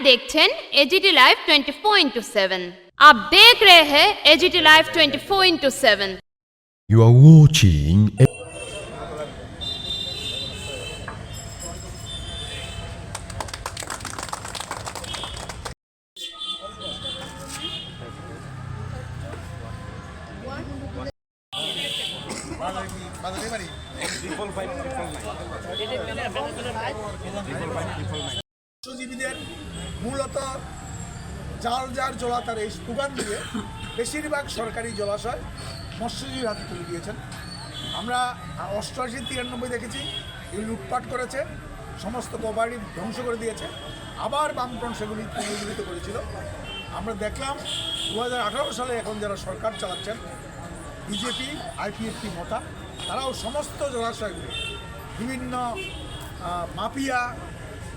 देखছেন AGT live 24/7। आप देख रहे हैं AGT live 24/7। You are watching মৎস্যজীবীদের মূলত জাল যার জলাতার এই স্লোগান দিয়ে বেশিরভাগ সরকারি জলাশয় মৎস্যজীবীর হাতে তুলে দিয়েছেন। আমরা 88-93 দেখেছি এই লুটপাট করেছে, সমস্ত কোঅপারেটিভ ধ্বংস করে দিয়েছে, আবার বামফ্রন্ট সেগুলি পুনরুজ্জীবিত করেছিল। আমরা দেখলাম 2018 সালে এখন যারা সরকার চালাচ্ছেন বিজেপি, আইপিএফটি মতা, তারাও সমস্ত জলাশয়গুলি বিভিন্ন মাফিয়া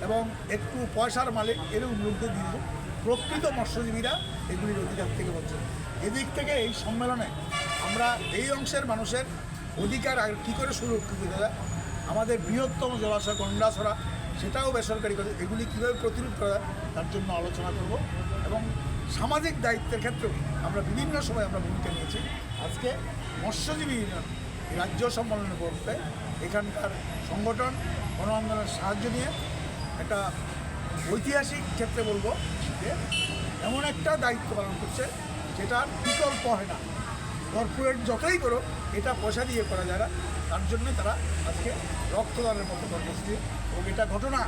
এবং একটু পয়সার মালিক এরকম লোকদের দিল। প্রকৃত মৎস্যজীবীরা এগুলির অধিকার থেকে বঞ্চিত। এদিক থেকে এই সম্মেলনে আমরা এই অংশের মানুষের অধিকার আর কী করে সুরক্ষিত যায়, আমাদের বৃহত্তম জলাশয় গন্ডাছড়া সেটাও বেসরকারি করে এগুলি কীভাবে প্রতিরোধ করা যায় তার জন্য আলোচনা করব। এবং সামাজিক দায়িত্বের ক্ষেত্রেও আমরা বিভিন্ন সময় আমরা ভূমিকা নিয়েছি। আজকে মৎস্যজীবী ইউনিয়ন রাজ্য সম্মেলনে করতে এখানকার সংগঠন গণ আন্দোলনের সাহায্য নিয়ে একটা ঐতিহাসিক ক্ষেত্রে বলবো যে এমন একটা দায়িত্ব পালন করছে যেটার বিকল্প হয় না। কর্পোরেট যতই করো এটা পয়সা দিয়ে করা যায় না, তার জন্য তারা আজকে রক্তদানের মতো কর্মসূচি। এবং এটা ঘটনা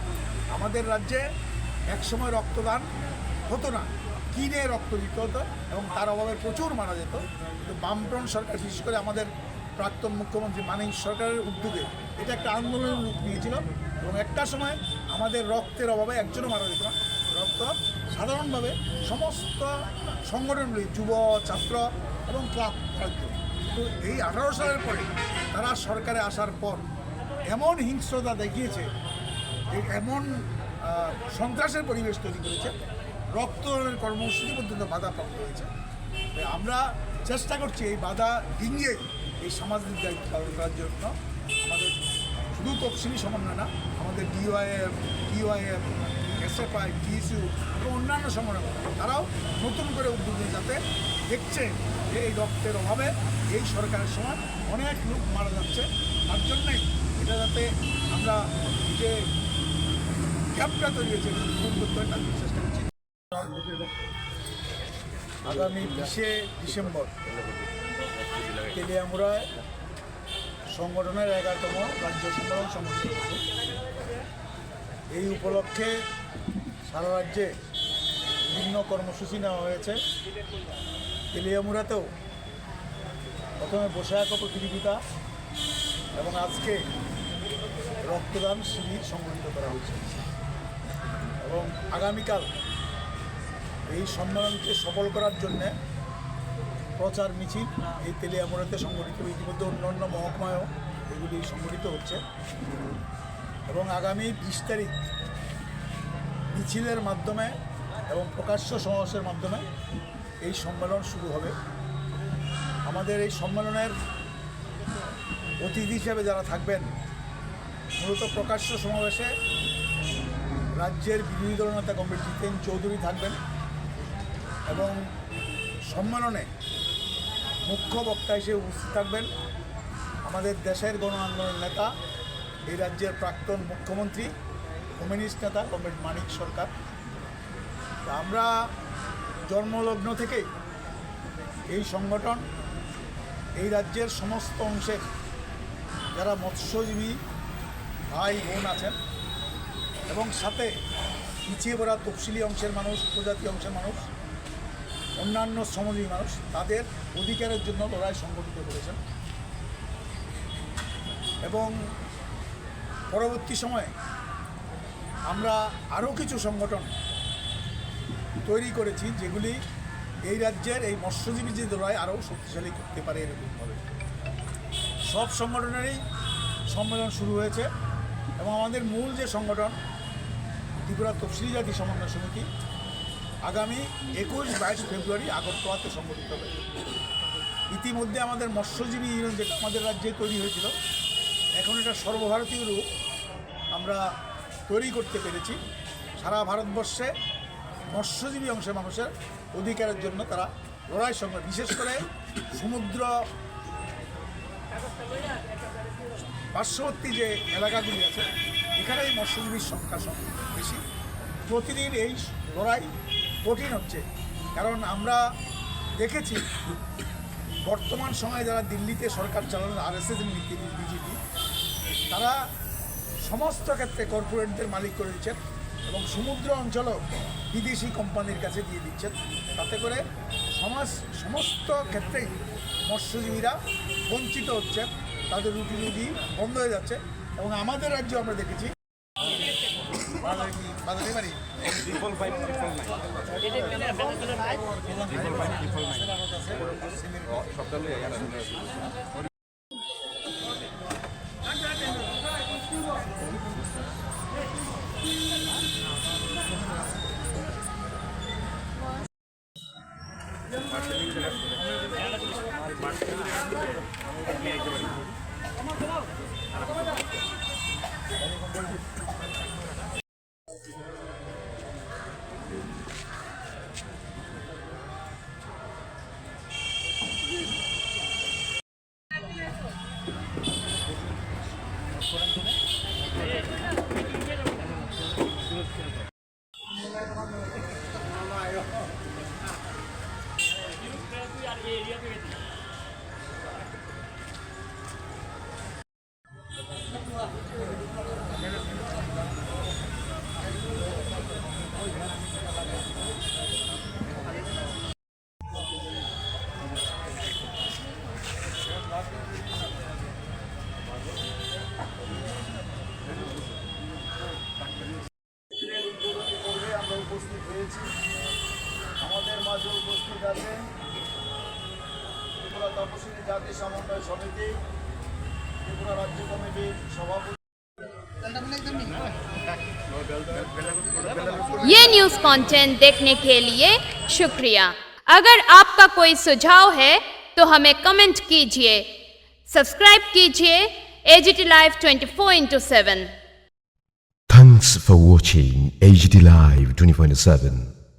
আমাদের রাজ্যে একসময় রক্তদান হতো না, কিনে রক্ত দিতে হতো এবং তার অভাবে প্রচুর মারা যেত। কিন্তু বামফ্রন্ট সরকার, বিশেষ করে আমাদের প্রাক্তন মুখ্যমন্ত্রী মানিক সরকারের উদ্যোগে এটা একটা আন্দোলনের রূপ নিয়েছিল এবং একটা সময় আমাদের রক্তের অভাবে একজনও মারা যেত না। রক্ত সাধারণভাবে সমস্ত সংগঠনগুলি যুব, ছাত্র এবং ক্লাব থাকত। তো এই 18 সালের পরে তারা সরকারে আসার পর এমন হিংস্রতা দেখিয়েছে, এমন সন্ত্রাসের পরিবেশ তৈরি করেছে, রক্তদানের কর্মসূচি পর্যন্ত বাধাপ্রাপ্ত হয়েছে। আমরা চেষ্টা করছি এই বাধা ডিঙিয়ে এই সামাজিক দায়িত্ব পালন করার জন্য। আমাদের শুধু তফসিলি সমন্বয় না, আমাদের ডিওয়াইএফ, এসএফআই, টিএসইউ এবং অন্যান্য সংগঠন তারাও নতুন করে উদ্যোগ নিয়ে যাতে দেখছে যে এই রক্তের অভাবে এই সরকারের সময় অনেক লোক মারা যাচ্ছে, তার জন্যই এটা যাতে আমরা যে ক্যাম্পটা তৈরি হয়েছে পূরণ করতে হয় তার চেষ্টা করছি। আগামী 20শে ডিসেম্বর তেলিয়ামুড়ায় সংগঠনের 11তম রাজ্য সম্মেলন সংগঠিত হচ্ছে। এই উপলক্ষে সারা রাজ্যে বিভিন্ন কর্মসূচি নেওয়া হয়েছে। তেলিয়ামুড়াতেও প্রথমে বৈশাখ প্রতিযোগিতা এবং আজকে রক্তদান শিবির সংগঠিত করা হয়েছে এবং আগামীকাল এই সম্মেলনকে সফল করার জন্যে প্রচার মিছিল এই তেলিয়ামুড়াতে সংগঠিত, ইতিমধ্যে অন্যান্য মহকুমায়ও এগুলি সংগঠিত হচ্ছে এবং আগামী 20 তারিখ মিছিলের মাধ্যমে এবং প্রকাশ্য সমাবেশের মাধ্যমে এই সম্মেলন শুরু হবে। আমাদের এই সম্মেলনের অতিথি হিসেবে যারা থাকবেন, মূলত প্রকাশ্য সমাবেশে রাজ্যের বিরোধী দলনেতা কমরেড জিতেন চৌধুরী থাকবেন এবং সম্মেলনে মুখ্য বক্তা হিসেবে উপস্থিত থাকবেন আমাদের দেশের গণ আন্দোলনের নেতা, এই রাজ্যের প্রাক্তন মুখ্যমন্ত্রী, কমিউনিস্ট নেতা কমরেড মানিক সরকার। আমরা জন্মলগ্ন থেকেই এই সংগঠন এই রাজ্যের সমস্ত অংশের যারা মৎস্যজীবী ভাই বোন আছেন এবং সাথে পিছিয়ে পড়া তফসিলি অংশের মানুষ, উপজাতি অংশের মানুষ, অন্যান্য শ্রমজীবী মানুষ, তাদের অধিকারের জন্য লড়াই সংগঠিত করেছেন এবং পরবর্তী সময়ে আমরা আরও কিছু সংগঠন তৈরি করেছি যেগুলি এই রাজ্যের এই মৎস্যজীবী যে লড়াই আরও শক্তিশালী করতে পারে এরকমভাবে। সব সংগঠনেরই সম্মেলন শুরু হয়েছে এবং আমাদের মূল যে সংগঠন ত্রিপুরা তফসিলি জাতি সমন্বয় সমিতি আগামী 21-22 ফেব্রুয়ারি আগরতলাতে সংগঠিত হবে। ইতিমধ্যে আমাদের মৎস্যজীবী ইউনিয়ন যেটা আমাদের রাজ্যে তৈরি হয়েছিল, এখন এটা সর্বভারতীয় রূপ আমরা তৈরি করতে পেরেছি। সারা ভারতবর্ষে মৎস্যজীবী অংশের মানুষের অধিকারের জন্য তারা লড়াই সংগ্রাম, বিশেষ করে সমুদ্র পার্শ্ববর্তী যে এলাকাগুলি আছে এখানে এই মৎস্যজীবীর সংখ্যা বেশি। প্রতিদিন এই লড়াই কঠিন হচ্ছে, কারণ আমরা দেখেছি বর্তমান সময়ে যারা দিল্লিতে সরকার চালানো RSS নীতি বিজেপি, তারা সমস্ত ক্ষেত্রে কর্পোরেটদের মালিক করে দিচ্ছেন এবং সমুদ্র অঞ্চলও বিদেশি কোম্পানির কাছে দিয়ে দিচ্ছেন। তাতে করে সমস্ত ক্ষেত্রেই মৎস্যজীবীরা বঞ্চিত হচ্ছেন, তাদের রুটি রুজি বন্ধ হয়ে যাচ্ছে। এবং আমাদের রাজ্যে আমরা দেখেছি আমরা উপস্থিত হয়েছি। আমাদের মাঝে উপস্থিত আছেন ত্রিপুরা তপশিলি জাতি সমন্বয় সমিতি, ত্রিপুরা রাজ্য কমিটির সভাপতি। ये न्यूज़ कंटेंट देखने के लिए शुक्रिया। अगर आपका कोई सुझाव है तो हमें कमेंट कीजिए, सब्सक्राइब कीजिए AGT Live 24/7। Thanks for watching AGT Live 24/7.